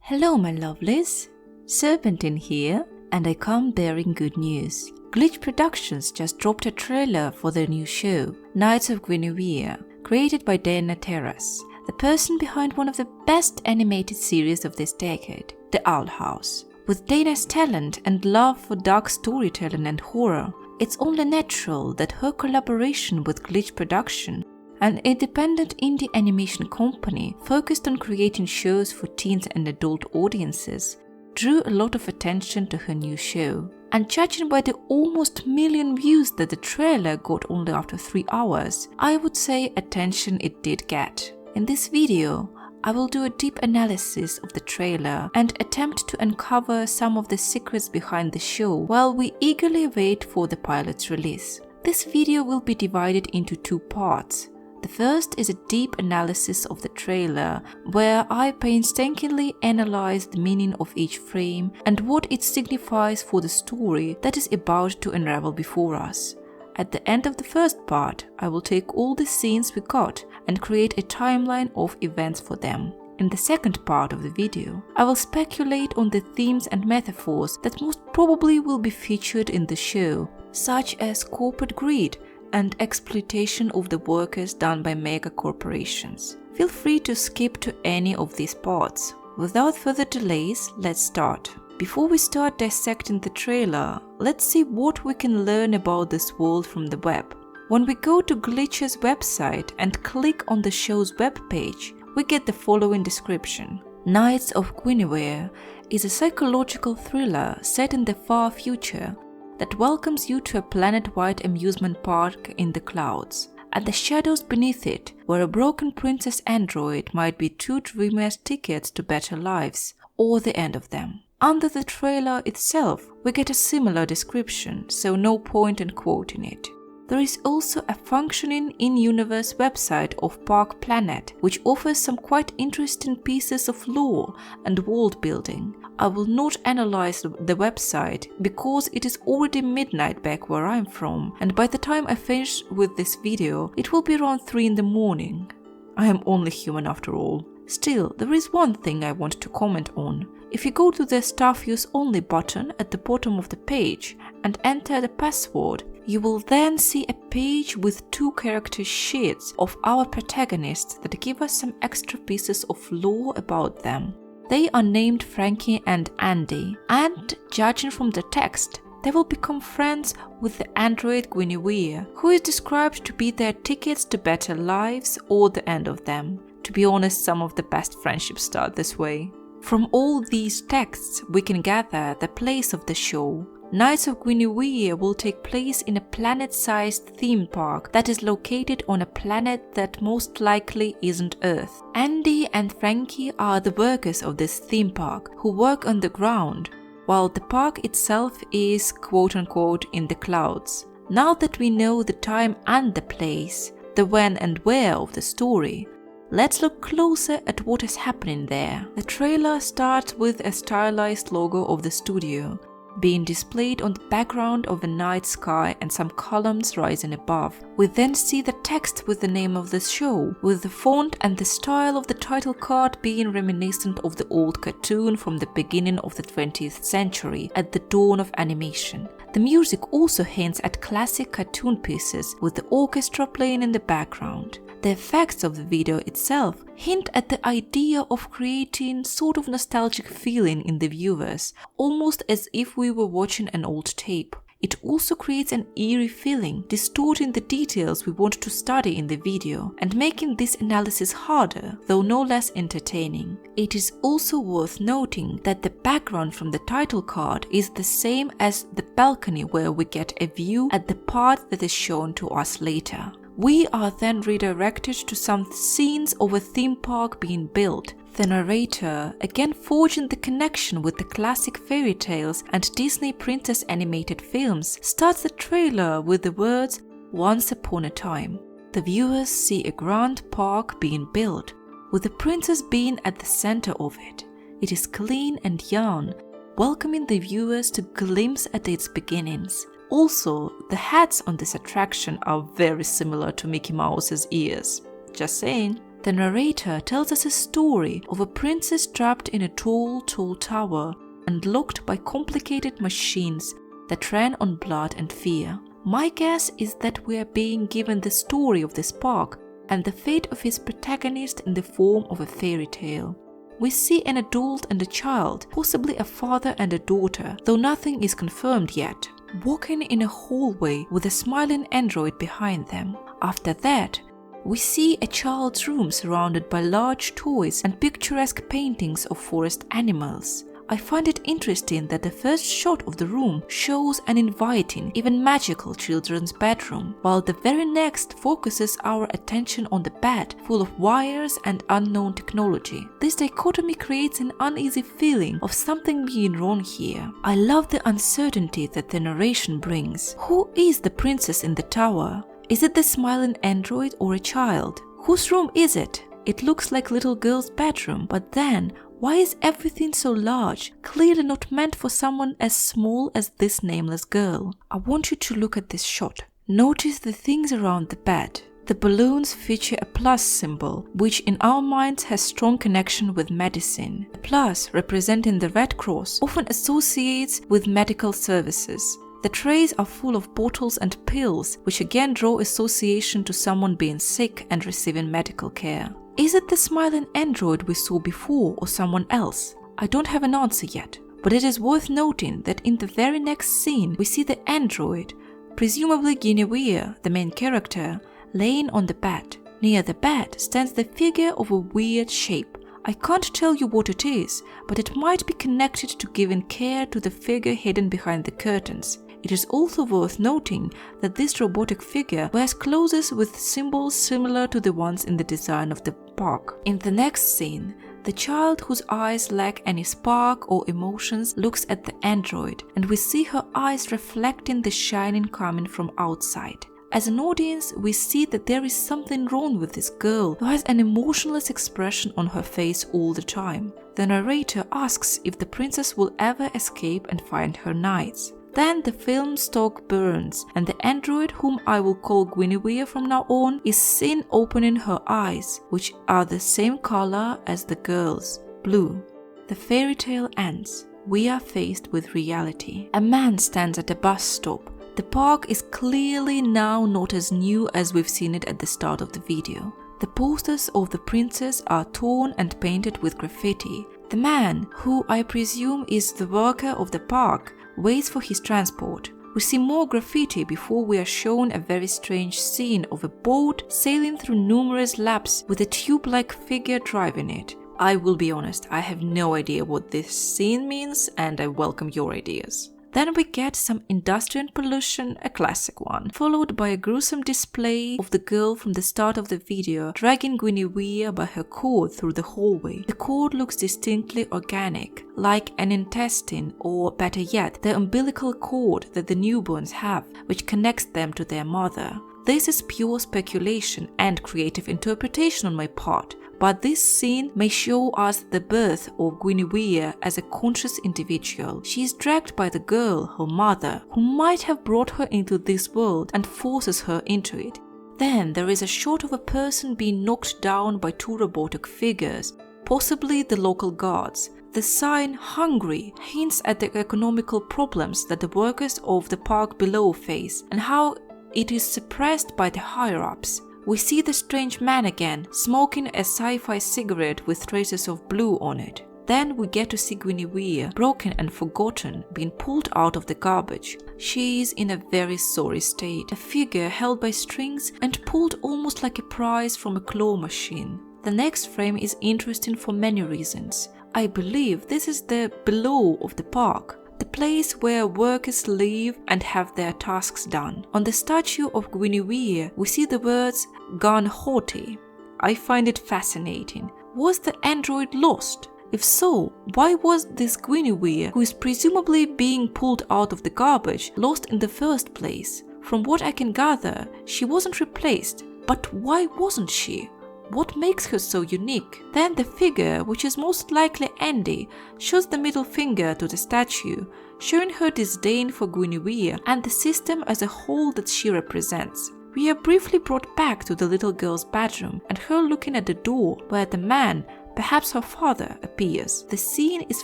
Hello my lovelies, Serpentine here, and I come bearing good news. Glitch Productions just dropped a trailer for their new show, Knights of Guinevere, created by Dana Terrace, the person behind one of the best animated series of this decade, The Owl House. With Dana's talent and love for dark storytelling and horror, it's only natural that her collaboration with Glitch Production, an independent indie animation company focused on creating shows for teens and adult audiences, drew a lot of attention to her new show. And judging by the almost million views that the trailer got only after 3 hours, I would say attention it did get. In this video, I will do a deep analysis of the trailer and attempt to uncover some of the secrets behind the show while we eagerly wait for the pilot's release. This video will be divided into 2 parts. The first is a deep analysis of the trailer, where I painstakingly analyze the meaning of each frame and what it signifies for the story that is about to unravel before us. At the end of the first part, I will take all the scenes we got and create a timeline of events for them. In the second part of the video, I will speculate on the themes and metaphors that most probably will be featured in the show, such as corporate greed and exploitation of the workers done by mega corporations. Feel free to skip to any of these parts. Without further delays, let's start. Before we start dissecting the trailer, let's see what we can learn about this world from the web. When we go to Glitch's website and click on the show's webpage, we get the following description. Knights of Guinevere is a psychological thriller set in the far future that welcomes you to a planet-wide amusement park in the clouds. And the shadows beneath it, where a broken princess android might be 2 dreamers' tickets to better lives, or the end of them. Under the trailer itself, we get a similar description, so no point in quoting it. There is also a functioning in-universe website of Park Planet, which offers some quite interesting pieces of lore and world building. I will not analyze the website because it is already midnight back where I'm from, and by the time I finish with this video, it will be around 3 in the morning. I am only human after all. Still, there is one thing I want to comment on. If you go to the Staff Use Only button at the bottom of the page and enter the password, you will then see a page with 2 character sheets of our protagonists that give us some extra pieces of lore about them. They are named Frankie and Andy, and judging from the text, they will become friends with the android Guinevere, who is described to be their tickets to better lives or the end of them. To be honest, some of the best friendships start this way. From all these texts, we can gather the place of the show. Knights of Guinevere will take place in a planet-sized theme park that is located on a planet that most likely isn't Earth. Andy and Frankie are the workers of this theme park who work on the ground, while the park itself is quote-unquote in the clouds. Now that we know the time and the place, the when and where of the story, let's look closer at what is happening there. The trailer starts with a stylized logo of the studio being displayed on the background of a night sky and some columns rising above. We then see the text with the name of the show, with the font and the style of the title card being reminiscent of the old cartoon from the beginning of the 20th century at the dawn of animation. The music also hints at classic cartoon pieces with the orchestra playing in the background. The effects of the video itself hint at the idea of creating sort of nostalgic feeling in the viewers, almost as if we were watching an old tape. It also creates an eerie feeling, distorting the details we want to study in the video and making this analysis harder, though no less entertaining. It is also worth noting that the background from the title card is the same as the balcony where we get a view at the part that is shown to us later. We are then redirected to some scenes of a theme park being built. The narrator, again forging the connection with the classic fairy tales and Disney princess animated films, starts the trailer with the words, "Once upon a time." The viewers see a grand park being built, with the princess being at the center of it. It is clean and young, welcoming the viewers to glimpse at its beginnings. Also, the hats on this attraction are very similar to Mickey Mouse's ears. Just saying. The narrator tells us a story of a princess trapped in a tall tower and locked by complicated machines that ran on blood and fear. My guess is that we are being given the story of this park and the fate of his protagonist in the form of a fairy tale. We see an adult and a child, possibly a father and a daughter, though nothing is confirmed yet, walking in a hallway with a smiling android behind them. After that, we see a child's room surrounded by large toys and picturesque paintings of forest animals. I find it interesting that the first shot of the room shows an inviting, even magical children's bedroom, while the very next focuses our attention on the bed, full of wires and unknown technology. This dichotomy creates an uneasy feeling of something being wrong here. I love the uncertainty that the narration brings. Who is the princess in the tower? Is it the smiling android or a child? Whose room is it? It looks like little girl's bedroom, but then why is everything so large, clearly not meant for someone as small as this nameless girl? I want you to look at this shot. Notice the things around the bed. The balloons feature a plus symbol, which in our minds has strong connection with medicine. The plus, representing the Red Cross, often associates with medical services. The trays are full of bottles and pills, which again draw association to someone being sick and receiving medical care. Is it the smiling android we saw before or someone else? I don't have an answer yet, but it is worth noting that in the very next scene we see the android, presumably Guinevere, the main character, laying on the bed. Near the bed stands the figure of a weird shape. I can't tell you what it is, but it might be connected to giving care to the figure hidden behind the curtains. It is also worth noting that this robotic figure wears clothes with symbols similar to the ones in the design of the park. In the next scene, the child whose eyes lack any spark or emotions looks at the android, and we see her eyes reflecting the shining coming from outside. As an audience, we see that there is something wrong with this girl who has an emotionless expression on her face all the time. The narrator asks if the princess will ever escape and find her knights. Then the film stock burns, and the android, whom I will call Guinevere from now on, is seen opening her eyes, which are the same color as the girl's, blue. The fairy tale ends. We are faced with reality. A man stands at a bus stop. The park is clearly now not as new as we've seen it at the start of the video. The posters of the princess are torn and painted with graffiti. The man, who I presume is the worker of the park, waits for his transport. We see more graffiti before we are shown a very strange scene of a boat sailing through numerous laps with a tube-like figure driving it. I will be honest, I have no idea what this scene means, and I welcome your ideas. Then we get some industrial pollution, a classic one, followed by a gruesome display of the girl from the start of the video dragging Guinevere by her cord through the hallway. The cord looks distinctly organic, like an intestine, or better yet, the umbilical cord that the newborns have, which connects them to their mother. This is pure speculation and creative interpretation on my part, but this scene may show us the birth of Guinevere as a conscious individual. She is dragged by the girl, her mother, who might have brought her into this world and forces her into it. Then there is a shot of a person being knocked down by two robotic figures, possibly the local guards. The sign "Hungry" hints at the economical problems that the workers of the park below face and how it is suppressed by the higher-ups. We see the strange man again, smoking a sci-fi cigarette with traces of blue on it. Then we get to see Guinevere, broken and forgotten, being pulled out of the garbage. She is in a very sorry state, a figure held by strings and pulled almost like a prize from a claw machine. The next frame is interesting for many reasons. I believe this is the below of the park, the place where workers live and have their tasks done. On the statue of Guinevere, we see the words "Gone Haughty." I find it fascinating. Was the android lost? If so, why was this Guinevere, who is presumably being pulled out of the garbage, lost in the first place? From what I can gather, she wasn't replaced. But why wasn't she? What makes her so unique? Then the figure, which is most likely Andy, shows the middle finger to the statue, showing her disdain for Guinevere and the system as a whole that she represents. We are briefly brought back to the little girl's bedroom and her looking at the door where the man, perhaps her father, appears. The scene is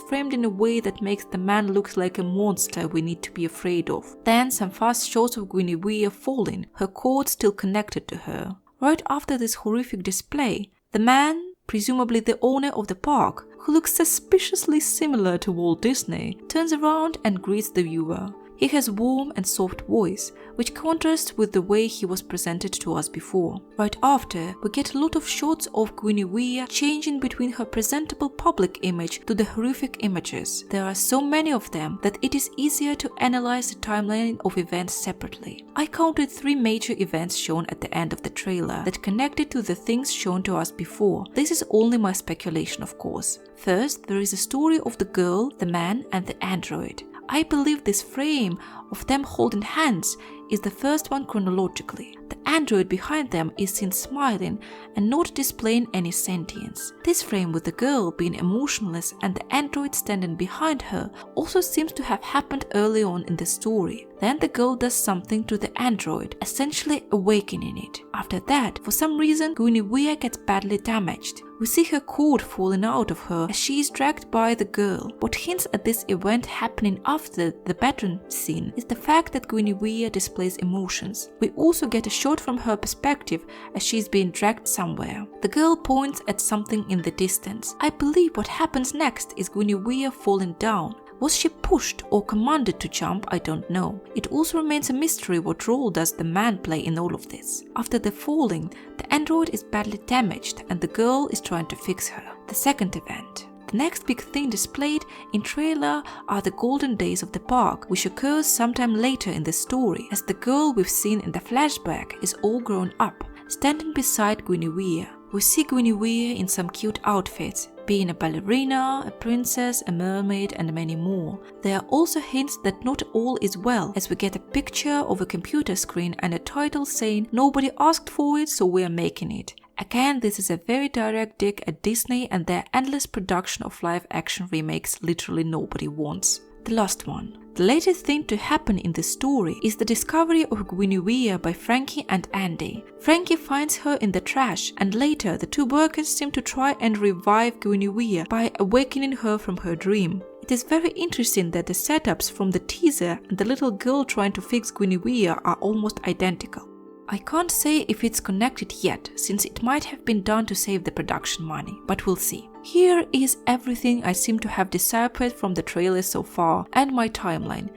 framed in a way that makes the man look like a monster we need to be afraid of. Then some fast shots of Guinevere falling, her cord still connected to her. Right after this horrific display, the man, presumably the owner of the park, who looks suspiciously similar to Walt Disney, turns around and greets the viewer. He has a warm and soft voice, which contrasts with the way he was presented to us before. Right after, we get a lot of shots of Guinevere changing between her presentable public image to the horrific images. There are so many of them that it is easier to analyze the timeline of events separately. I counted 3 major events shown at the end of the trailer that connected to the things shown to us before. This is only my speculation, of course. First, there is a story of the girl, the man, and the android. I believe this frame of them holding hands is the first one chronologically. The android behind them is seen smiling and not displaying any sentience. This frame with the girl being emotionless and the android standing behind her also seems to have happened early on in the story. Then the girl does something to the android, essentially awakening it. After that, for some reason, Guinevere gets badly damaged. We see her cord falling out of her as she is dragged by the girl. What hints at this event happening after the bedroom scene is the fact that Guinevere displays emotions. We also get a shot from her perspective as she is being dragged somewhere. The girl points at something in the distance. I believe what happens next is Guinevere falling down. Was she pushed or commanded to jump? I don't know. It also remains a mystery what role does the man play in all of this. After the falling, the android is badly damaged and the girl is trying to fix her. The second event. The next big thing displayed in trailer are the golden days of the park, which occurs sometime later in the story, as the girl we've seen in the flashback is all grown up, standing beside Guinevere. We see Guinevere in some cute outfits, being a ballerina, a princess, a mermaid, and many more. There are also hints that not all is well, as we get a picture of a computer screen and a title saying nobody asked for it, so we are making it. Again, this is a very direct dig at Disney and their endless production of live-action remakes literally nobody wants. The last one. The latest thing to happen in the story is the discovery of Guinevere by Frankie and Andy. Frankie finds her in the trash, and later the two workers seem to try and revive Guinevere by awakening her from her dream. It is very interesting that the setups from the teaser and the little girl trying to fix Guinevere are almost identical. I can't say if it's connected yet, since it might have been done to save the production money, but we'll see. Here is everything I seem to have deciphered from the trailer so far and my timeline.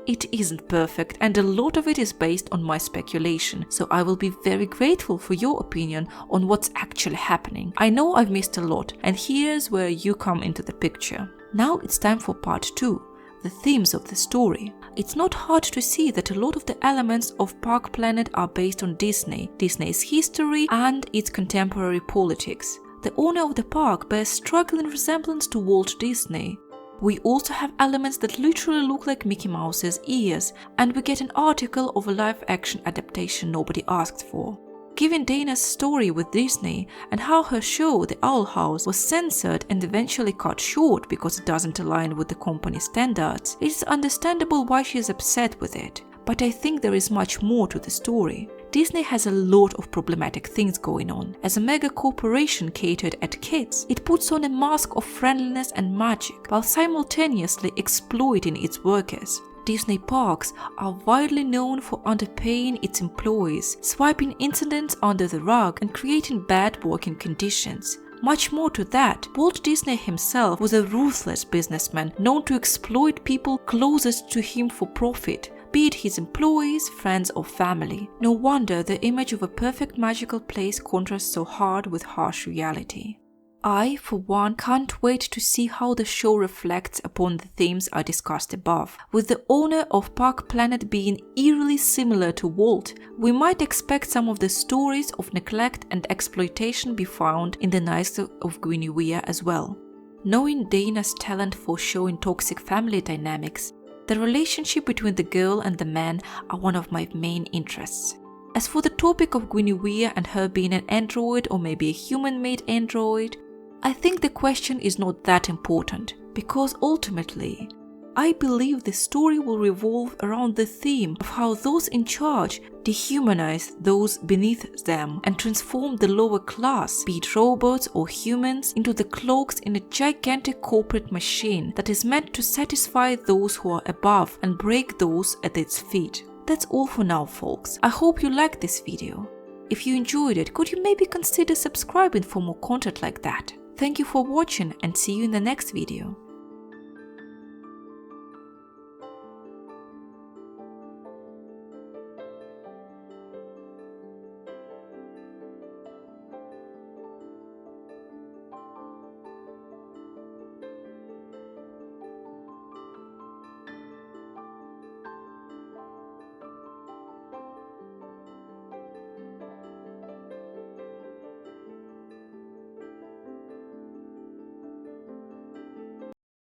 It isn't perfect and a lot of it is based on my speculation, so I will be very grateful for your opinion on what's actually happening. I know I've missed a lot, and here's where you come into the picture. Now it's time for part 2. The themes of the story. It's not hard to see that a lot of the elements of Park Planet are based on Disney, Disney's history and its contemporary politics. The owner of the park bears striking resemblance to Walt Disney. We also have elements that literally look like Mickey Mouse's ears, and we get an article of a live-action adaptation nobody asked for. Given Dana's story with Disney and how her show, The Owl House, was censored and eventually cut short because it doesn't align with the company's standards, it is understandable why she is upset with it. But I think there is much more to the story. Disney has a lot of problematic things going on. As a mega corporation catered at kids, it puts on a mask of friendliness and magic while simultaneously exploiting its workers. Disney parks are widely known for underpaying its employees, swiping incidents under the rug, and creating bad working conditions. Much more to that, Walt Disney himself was a ruthless businessman known to exploit people closest to him for profit, be it his employees, friends, or family. No wonder the image of a perfect magical place contrasts so hard with harsh reality. I, for one, can't wait to see how the show reflects upon the themes I discussed above. With the owner of Park Planet being eerily similar to Walt, we might expect some of the stories of neglect and exploitation be found in the Nights of Guinevere as well. Knowing Dana's talent for showing toxic family dynamics, the relationship between the girl and the man are one of my main interests. As for the topic of Guinevere and her being an android or maybe a human-made android, I think the question is not that important, because ultimately, I believe the story will revolve around the theme of how those in charge dehumanize those beneath them and transform the lower class, be it robots or humans, into the cloaks in a gigantic corporate machine that is meant to satisfy those who are above and break those at its feet. That's all for now, folks. I hope you liked this video. If you enjoyed it, could you maybe consider subscribing for more content like that? Thank you for watching and see you in the next video.